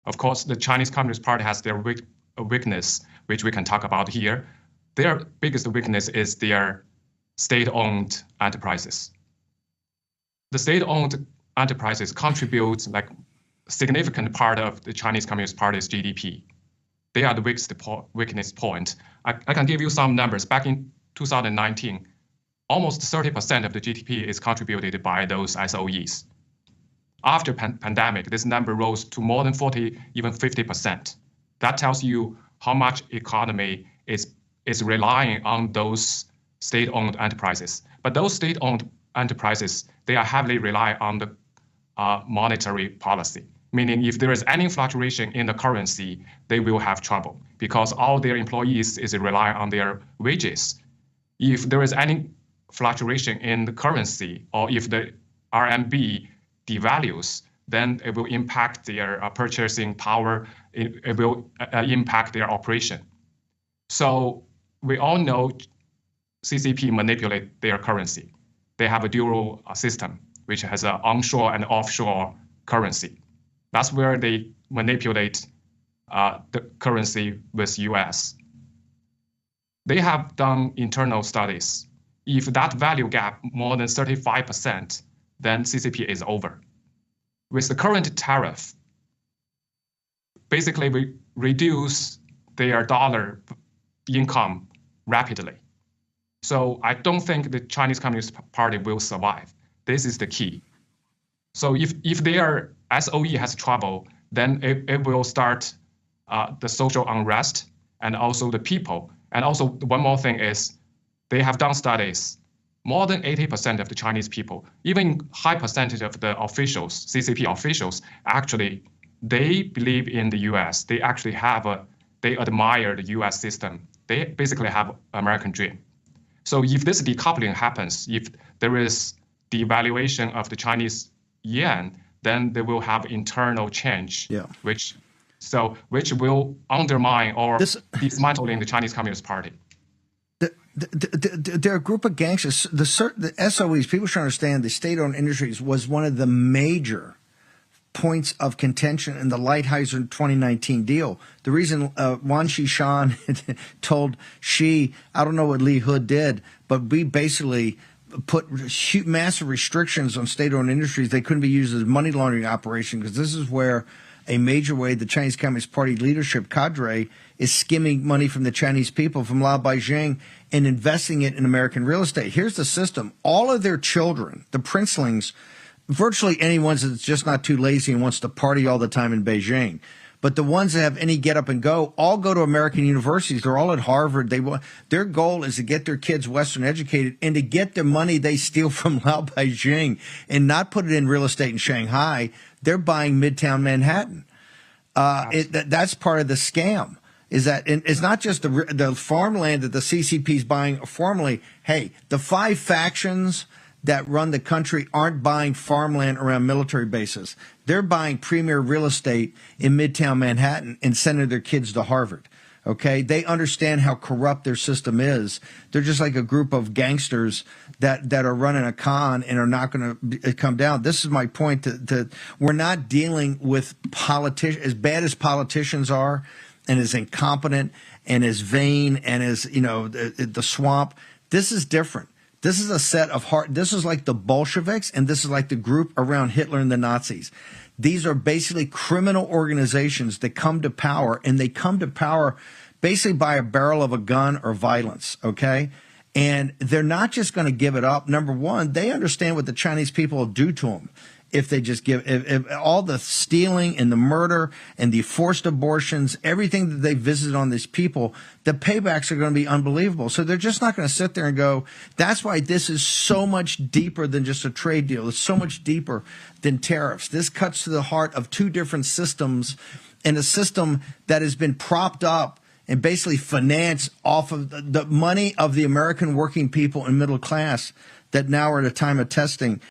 Of course, the Chinese Communist Party has their weakness, which we can talk about here. Their biggest weakness is their state-owned enterprises. The state-owned enterprises contribute like a significant part of the Chinese Communist Party's GDP. They are the weakness point. I can give you some numbers. Back in 2019, almost 30% of the GDP is contributed by those SOEs. After pandemic, this number rose to more than 40, even 50%. That tells you how much economy is relying on those state-owned enterprises. But those state-owned enterprises, they are heavily rely on the monetary policy, meaning if there is any fluctuation in the currency, they will have trouble because all their employees is relying on their wages. If there is any fluctuation in the currency or if the RMB devalues, then it will impact their purchasing power. It will impact their operation. So we all know CCP manipulate their currency. They have a dual system, which has an onshore and offshore currency. That's where they manipulate the currency with US. They have done internal studies. If that value gap more than 35%, then CCP is over. With the current tariff, basically we reduce their dollar income rapidly. So I don't think the Chinese Communist Party will survive. This is the key. So if their SOE has trouble, then it will start the social unrest and also the people. And also one more thing is they have done studies. More than 80% of the Chinese people, even high percentage of the officials, CCP officials, actually, they believe in the US. They actually they admire the US system. They basically have American dream. So if this decoupling happens, if there is devaluation of the Chinese yuan, then they will have internal change, which will undermine or dismantling the Chinese Communist Party. They're a group of gangsters. The SOEs, people should understand, the state-owned industries was one of the major points of contention in the Lighthizer 2019 deal. The reason Wang Qishan told Xi, I don't know what Li He did, but we basically put massive restrictions on state-owned industries. They couldn't be used as a money laundering operation because this is where a major way the Chinese Communist Party leadership cadre is skimming money from the Chinese people, from Lao Beijing, and investing it in American real estate. Here's the system. All of their children, the princelings, virtually anyone that's just not too lazy and wants to party all the time in Beijing, but the ones that have any get up and go all go to American universities. They're all at Harvard. Their goal is to get their kids Western educated and to get the money they steal from Lao Beijing and not put it in real estate in Shanghai. They're buying Midtown Manhattan. That's part of the scam. Is that it's not just the farmland that the CCP is buying formally. Hey, the 5 factions that run the country aren't buying farmland around military bases. They're buying premier real estate in Midtown Manhattan and sending their kids to Harvard. Okay, they understand how corrupt their system is. They're just like a group of gangsters that are running a con and are not going to come down. This is my point. That we're not dealing with politicians, as bad as politicians are, and as incompetent and as vain and as the swamp. This is different. This is a set of this is like the Bolsheviks, and this is like the group around Hitler and the Nazis. These are basically criminal organizations that come to power, and they come to power basically by a barrel of a gun or violence, okay? And they're not just going to give it up. Number one, they understand what the Chinese people will do to them if they just if all the stealing and the murder and the forced abortions, everything that they visited on these people, the paybacks are going to be unbelievable. So they're just not going to sit there and go, that's why this is so much deeper than just a trade deal. It's so much deeper than tariffs. This cuts to the heart of 2 different systems, and a system that has been propped up and basically financed off of the money of the American working people and middle class that now are at a time of testing.